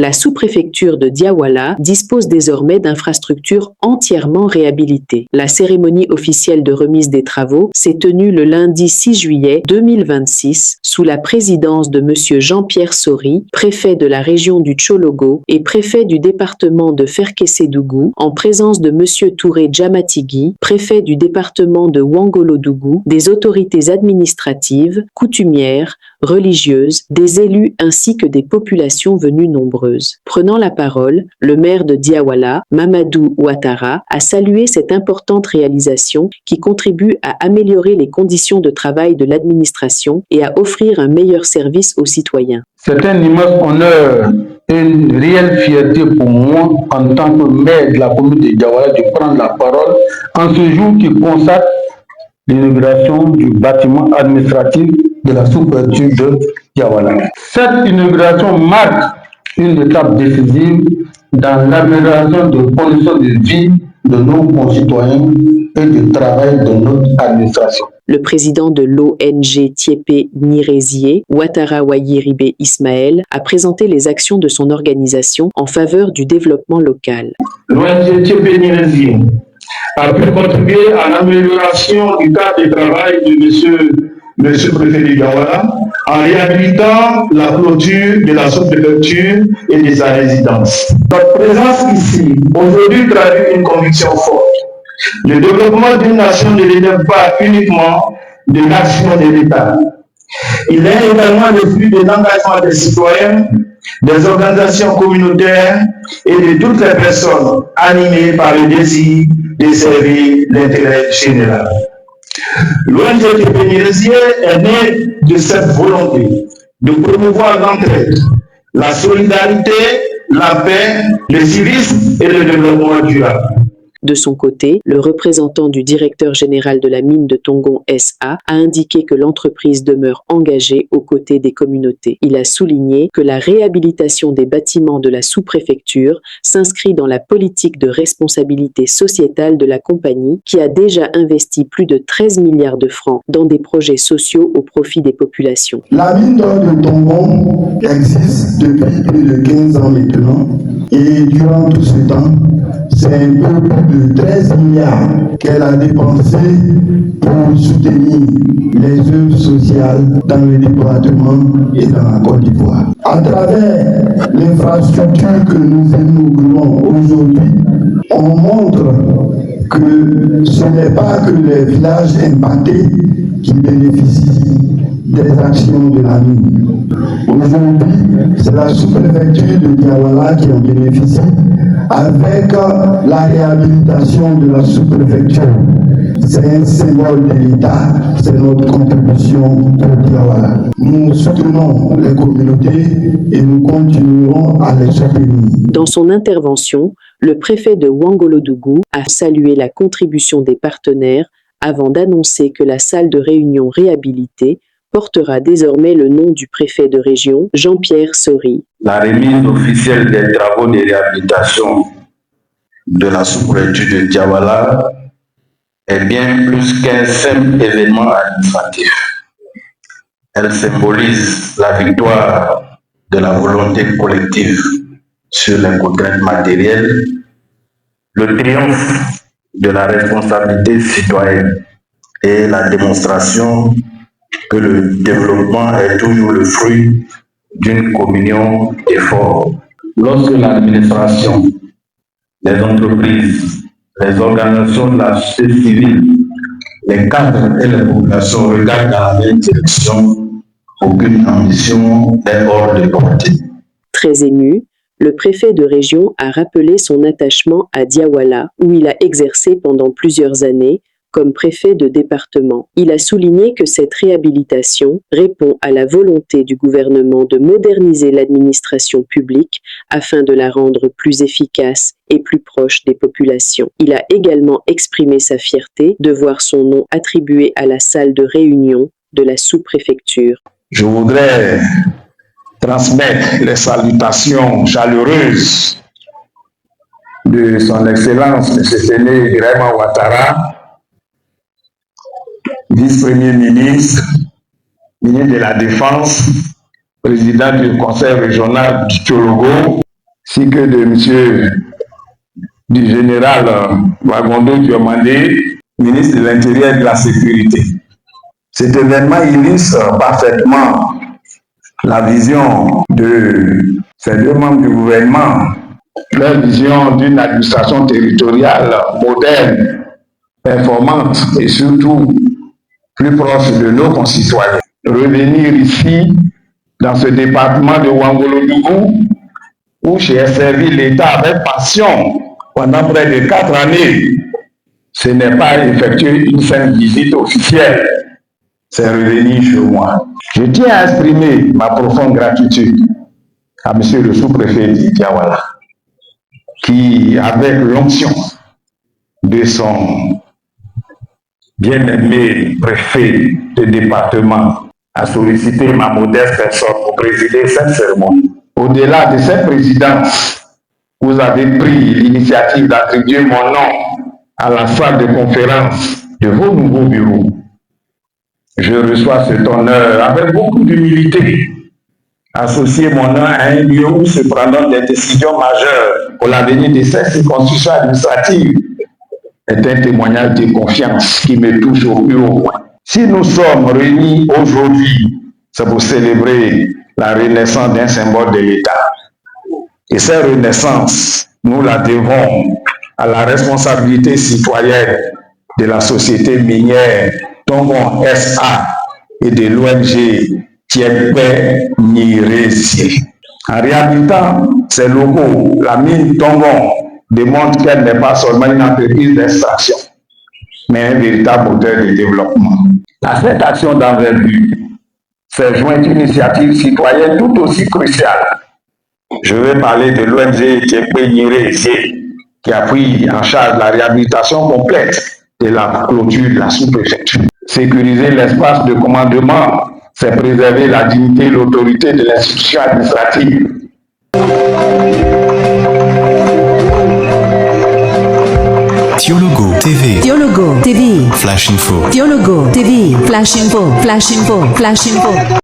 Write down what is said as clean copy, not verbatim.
La sous-préfecture de Diawala dispose désormais d'infrastructures entièrement réhabilitées. La cérémonie officielle de remise des travaux s'est tenue le lundi 6 juillet 2026 sous la présidence de M. Jean-Pierre Sori, préfet de la région du Tchologo et préfet du département de Ferkessédougou, en présence de M. Touré Djamatigui, préfet du département de Ouangolodougou, des autorités administratives, coutumières, religieuses, des élus ainsi que des populations venues nombreuses. Prenant la parole, le maire de Diawala, Mamadou Ouattara, a salué cette importante réalisation qui contribue à améliorer les conditions de travail de l'administration et à offrir un meilleur service aux citoyens. C'est un immense honneur et une réelle fierté pour moi en tant que maire de la commune de Diawala de prendre la parole en ce jour qui consacre l'inauguration du bâtiment administratif de la sous-préfecture de Diawala. Cette inauguration marque une étape décisive dans l'amélioration des conditions de vie de nos concitoyens et du travail de notre administration. Le président de l'ONG Tiépé Nirézié, Ouattara Wayiribe Ismaël, a présenté les actions de son organisation en faveur du développement local. L'ONG Tiépé Nirézié a pu contribuer à l'amélioration du cadre de travail de Monsieur le préfet de Diawala en réhabilitant la clôture de la sous-préfecture et de sa résidence. Notre présence ici aujourd'hui traduit une conviction forte. Le développement d'une nation ne dépend pas uniquement de l'action de l'État. Il est également le fruit de l'engagement des citoyens, des organisations communautaires et de toutes les personnes animées par le désir de servir l'intérêt général. L'ONG Tiépé Nirézié est née de cette volonté de promouvoir l'entraide, la solidarité, la paix, le civisme et le développement durable. De son côté, le représentant du directeur général de la mine de Tongon SA a indiqué que l'entreprise demeure engagée aux côtés des communautés. Il a souligné que la réhabilitation des bâtiments de la sous-préfecture s'inscrit dans la politique de responsabilité sociétale de la compagnie qui a déjà investi plus de 13 milliards de francs dans des projets sociaux au profit des populations. La mine d'or de Tongon existe depuis plus de 15 ans maintenant et durant tout ce temps, c'est un peu plus de 13 milliards qu'elle a dépensé pour soutenir les œuvres sociales dans le département et dans la Côte d'Ivoire. À travers l'infrastructure que nous inaugurons aujourd'hui, on montre que ce n'est pas que les villages impactés qui bénéficient des actions de la mine. Aujourd'hui, c'est la sous-préfecture de Diawala qui en bénéficie avec la réhabilitation de la sous-préfecture. C'est un symbole de l'État, c'est notre contribution pour Diawala. Nous soutenons les communautés et nous continuerons à les soutenir. Dans son intervention, le préfet de Ouangolodougou a salué la contribution des partenaires avant d'annoncer que la salle de réunion réhabilitée portera désormais le nom du préfet de région, Jean-Pierre Sori. La remise officielle des travaux de réhabilitation de la sous-préfecture de Diawala est bien plus qu'un simple événement administratif. Elle symbolise la victoire de la volonté collective sur les contraintes matérielles, le triomphe de la responsabilité citoyenne et la démonstration que le développement est toujours le fruit d'une communion d'efforts. Lorsque l'administration, les entreprises, les organisations de la société civile, les cadres et les populations regardent dans la même direction, aucune ambition n'est hors de portée. Très ému, le préfet de région a rappelé son attachement à Diawala, où il a exercé pendant plusieurs années comme préfet de département. Il a souligné que cette réhabilitation répond à la volonté du gouvernement de moderniser l'administration publique afin de la rendre plus efficace et plus proche des populations. Il a également exprimé sa fierté de voir son nom attribué à la salle de réunion de la sous-préfecture. Je voudrais transmettre les salutations chaleureuses de son Excellence M. Séné Ibrahima Ouattara, vice-premier ministre, ministre de la Défense, président du Conseil régional du Tchologo, ainsi que de monsieur du général Wagondo Diomandé, ministre de l'Intérieur et de la Sécurité. Cet événement illustre parfaitement la vision de ces deux membres du gouvernement, leur vision d'une administration territoriale moderne, performante et surtout plus proche de nos concitoyens. Revenir ici, dans ce département de Ouangolodougou, où j'ai servi l'État avec passion pendant près de 4 années, ce n'est pas effectuer une simple visite officielle, c'est revenir chez moi. Je tiens à exprimer ma profonde gratitude à monsieur le sous-préfet Diawala, qui, avec l'onction de son bien-aimé préfet de département, a sollicité ma modeste personne pour présider cette cérémonie. Au-delà de cette présidence, vous avez pris l'initiative d'attribuer mon nom à la salle de conférence de vos nouveaux bureaux. Je reçois cet honneur avec beaucoup d'humilité. Associer mon nom à un lieu où se prendront des décisions majeures pour l'avenir de cette circonscription administrative est un témoignage de confiance qui me touche au plus haut point. Si nous sommes réunis aujourd'hui, c'est pour célébrer la renaissance d'un symbole de l'État. Et cette renaissance, nous la devons à la responsabilité citoyenne de la société minière Tongon SA et de l'ONG Tiekpe Niresi. En réhabilitant ces locaux, la mine Tongon démontre qu'elle n'est pas seulement une entreprise d'extraction, mais un véritable moteur de développement. À cette action d'envergure s'est jointe une initiative citoyenne tout aussi cruciale. Je vais parler de l'ONG Tiekpe Niresi, qui a pris en charge la réhabilitation complète de la clôture de la sous-préfecture. Sécuriser l'espace de commandement, c'est préserver la dignité et l'autorité de l'institution administrative. Thiologo TV. Thiologo TV. Flash Info. Thiologo TV. Flash Info. Flash Info. Flash Info.